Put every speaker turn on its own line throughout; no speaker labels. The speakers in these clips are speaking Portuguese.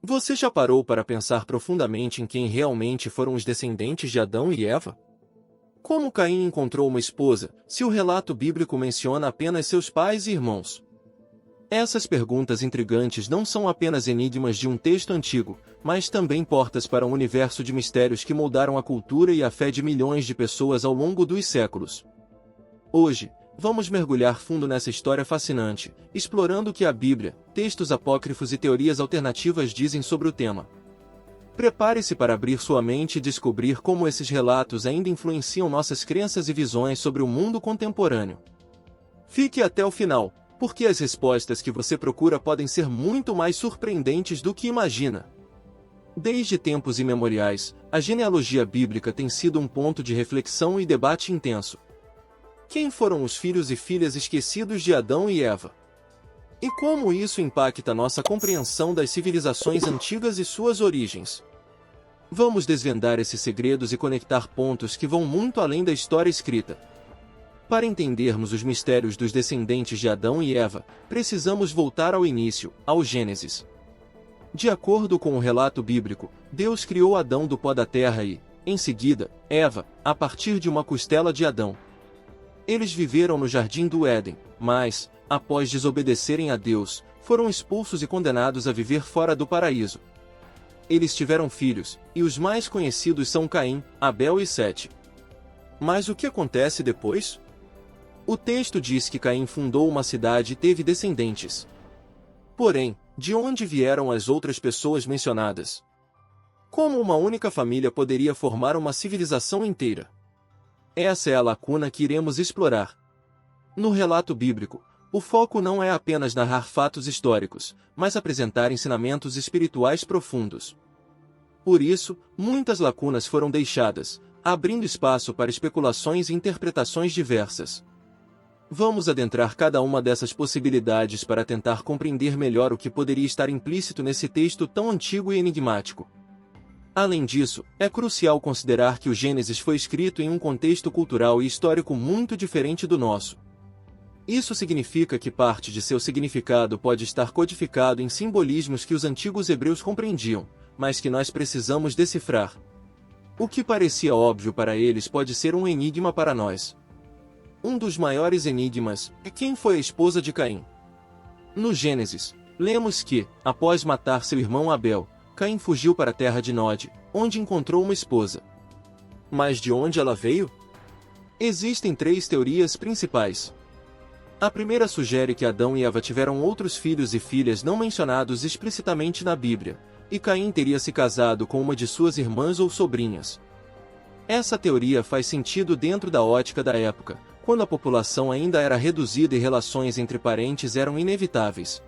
Você já parou para pensar profundamente em quem realmente foram os descendentes de Adão e Eva? Como Caim encontrou uma esposa, se o relato bíblico menciona apenas seus pais e irmãos? Essas perguntas intrigantes não são apenas enigmas de um texto antigo, mas também portas para um universo de mistérios que moldaram a cultura e a fé de milhões de pessoas ao longo dos séculos. Hoje, vamos mergulhar fundo nessa história fascinante, explorando o que a Bíblia, textos apócrifos e teorias alternativas dizem sobre o tema. Prepare-se para abrir sua mente e descobrir como esses relatos ainda influenciam nossas crenças e visões sobre o mundo contemporâneo. Fique até o final, porque as respostas que você procura podem ser muito mais surpreendentes do que imagina. Desde tempos imemoriais, a genealogia bíblica tem sido um ponto de reflexão e debate intenso. Quem foram os filhos e filhas esquecidos de Adão e Eva? E como isso impacta nossa compreensão das civilizações antigas e suas origens? Vamos desvendar esses segredos e conectar pontos que vão muito além da história escrita. Para entendermos os mistérios dos descendentes de Adão e Eva, precisamos voltar ao início, ao Gênesis. De acordo com o relato bíblico, Deus criou Adão do pó da terra e, em seguida, Eva, a partir de uma costela de Adão. Eles viveram no jardim do Éden, mas, após desobedecerem a Deus, foram expulsos e condenados a viver fora do paraíso. Eles tiveram filhos, e os mais conhecidos são Caim, Abel e Sete. Mas o que acontece depois? O texto diz que Caim fundou uma cidade e teve descendentes. Porém, de onde vieram as outras pessoas mencionadas? Como uma única família poderia formar uma civilização inteira? Essa é a lacuna que iremos explorar. No relato bíblico, o foco não é apenas narrar fatos históricos, mas apresentar ensinamentos espirituais profundos. Por isso, muitas lacunas foram deixadas, abrindo espaço para especulações e interpretações diversas. Vamos adentrar cada uma dessas possibilidades para tentar compreender melhor o que poderia estar implícito nesse texto tão antigo e enigmático. Além disso, é crucial considerar que o Gênesis foi escrito em um contexto cultural e histórico muito diferente do nosso. Isso significa que parte de seu significado pode estar codificado em simbolismos que os antigos hebreus compreendiam, mas que nós precisamos decifrar. O que parecia óbvio para eles pode ser um enigma para nós. Um dos maiores enigmas é quem foi a esposa de Caim. No Gênesis, lemos que, após matar seu irmão Abel, Caim fugiu para a terra de Nod, onde encontrou uma esposa. Mas de onde ela veio? Existem três teorias principais. A primeira sugere que Adão e Eva tiveram outros filhos e filhas não mencionados explicitamente na Bíblia, e Caim teria se casado com uma de suas irmãs ou sobrinhas. Essa teoria faz sentido dentro da ótica da época, quando a população ainda era reduzida e relações entre parentes eram inevitáveis.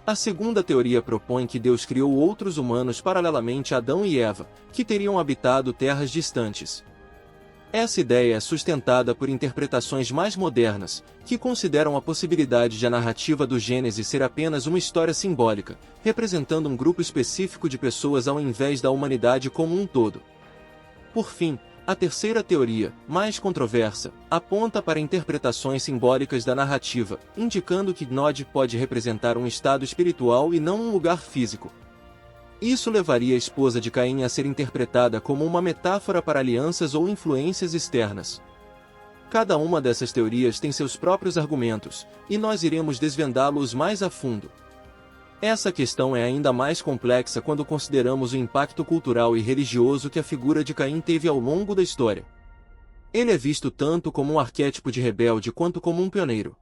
A segunda teoria propõe que Deus criou outros humanos paralelamente a Adão e Eva, que teriam habitado terras distantes. Essa ideia é sustentada por interpretações mais modernas, que consideram a possibilidade de a narrativa do Gênesis ser apenas uma história simbólica, representando um grupo específico de pessoas ao invés da humanidade como um todo. Por fim, a terceira teoria, mais controversa, aponta para interpretações simbólicas da narrativa, indicando que Nod pode representar um estado espiritual e não um lugar físico. Isso levaria a esposa de Caim a ser interpretada como uma metáfora para alianças ou influências externas. Cada uma dessas teorias tem seus próprios argumentos, e nós iremos desvendá-los mais a fundo. Essa questão é ainda mais complexa quando consideramos o impacto cultural e religioso que a figura de Caim teve ao longo da história. Ele é visto tanto como um arquétipo de rebelde quanto como um pioneiro.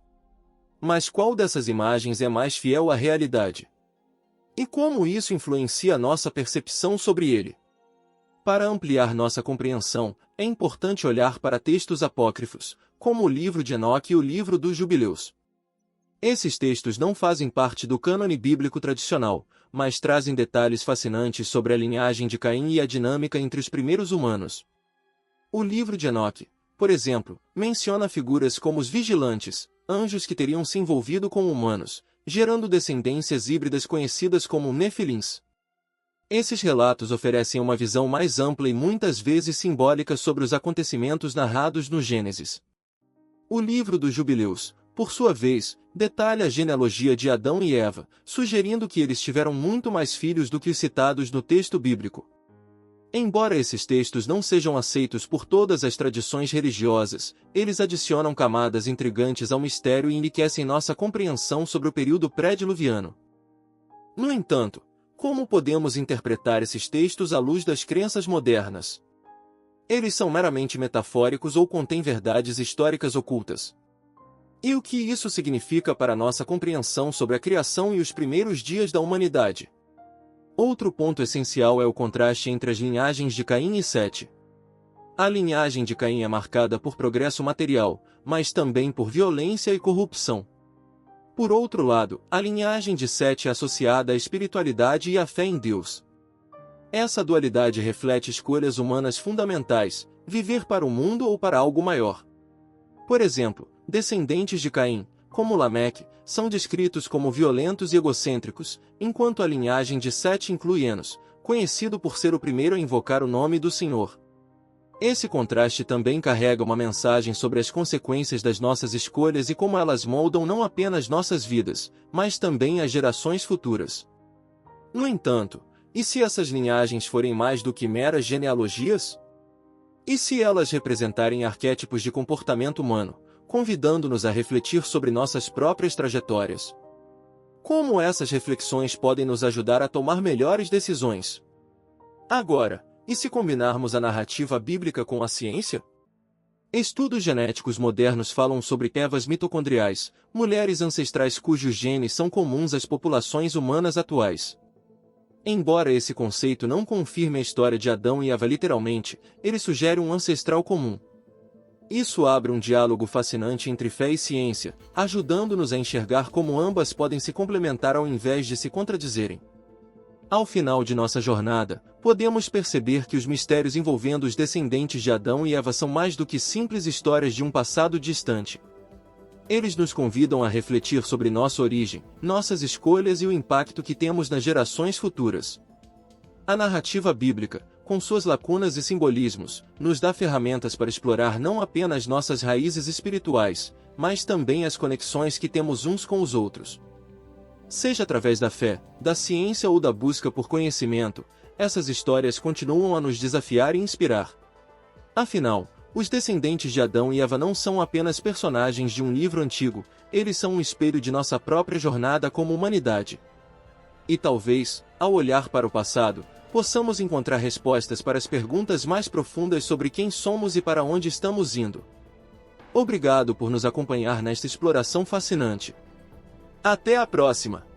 Mas qual dessas imagens é mais fiel à realidade? E como isso influencia nossa percepção sobre ele? Para ampliar nossa compreensão, é importante olhar para textos apócrifos, como o livro de Enoque e o livro dos Jubileus. Esses textos não fazem parte do cânone bíblico tradicional, mas trazem detalhes fascinantes sobre a linhagem de Caim e a dinâmica entre os primeiros humanos. O livro de Enoque, por exemplo, menciona figuras como os vigilantes, anjos que teriam se envolvido com humanos, gerando descendências híbridas conhecidas como Nefilins. Esses relatos oferecem uma visão mais ampla e muitas vezes simbólica sobre os acontecimentos narrados no Gênesis. O livro dos Jubileus, por sua vez, detalha a genealogia de Adão e Eva, sugerindo que eles tiveram muito mais filhos do que os citados no texto bíblico. Embora esses textos não sejam aceitos por todas as tradições religiosas, eles adicionam camadas intrigantes ao mistério e enriquecem nossa compreensão sobre o período pré-diluviano. No entanto, como podemos interpretar esses textos à luz das crenças modernas? Eles são meramente metafóricos ou contêm verdades históricas ocultas? E o que isso significa para nossa compreensão sobre a criação e os primeiros dias da humanidade? Outro ponto essencial é o contraste entre as linhagens de Caim e Sete. A linhagem de Caim é marcada por progresso material, mas também por violência e corrupção. Por outro lado, a linhagem de Sete é associada à espiritualidade e à fé em Deus. Essa dualidade reflete escolhas humanas fundamentais, viver para o mundo ou para algo maior. Por exemplo, descendentes de Caim, como Lameque, são descritos como violentos e egocêntricos, enquanto a linhagem de Sete inclui Enos, conhecido por ser o primeiro a invocar o nome do Senhor. Esse contraste também carrega uma mensagem sobre as consequências das nossas escolhas e como elas moldam não apenas nossas vidas, mas também as gerações futuras. No entanto, e se essas linhagens forem mais do que meras genealogias? E se elas representarem arquétipos de comportamento humano, convidando-nos a refletir sobre nossas próprias trajetórias? Como essas reflexões podem nos ajudar a tomar melhores decisões? Agora, e se combinarmos a narrativa bíblica com a ciência? Estudos genéticos modernos falam sobre Evas mitocondriais, mulheres ancestrais cujos genes são comuns às populações humanas atuais. Embora esse conceito não confirme a história de Adão e Eva literalmente, ele sugere um ancestral comum. Isso abre um diálogo fascinante entre fé e ciência, ajudando-nos a enxergar como ambas podem se complementar ao invés de se contradizerem. Ao final de nossa jornada, podemos perceber que os mistérios envolvendo os descendentes de Adão e Eva são mais do que simples histórias de um passado distante. Eles nos convidam a refletir sobre nossa origem, nossas escolhas e o impacto que temos nas gerações futuras. A narrativa bíblica, com suas lacunas e simbolismos, nos dá ferramentas para explorar não apenas nossas raízes espirituais, mas também as conexões que temos uns com os outros. Seja através da fé, da ciência ou da busca por conhecimento, essas histórias continuam a nos desafiar e inspirar. Afinal, os descendentes de Adão e Eva não são apenas personagens de um livro antigo, eles são um espelho de nossa própria jornada como humanidade. E talvez, ao olhar para o passado, possamos encontrar respostas para as perguntas mais profundas sobre quem somos e para onde estamos indo. Obrigado por nos acompanhar nesta exploração fascinante. Até a próxima!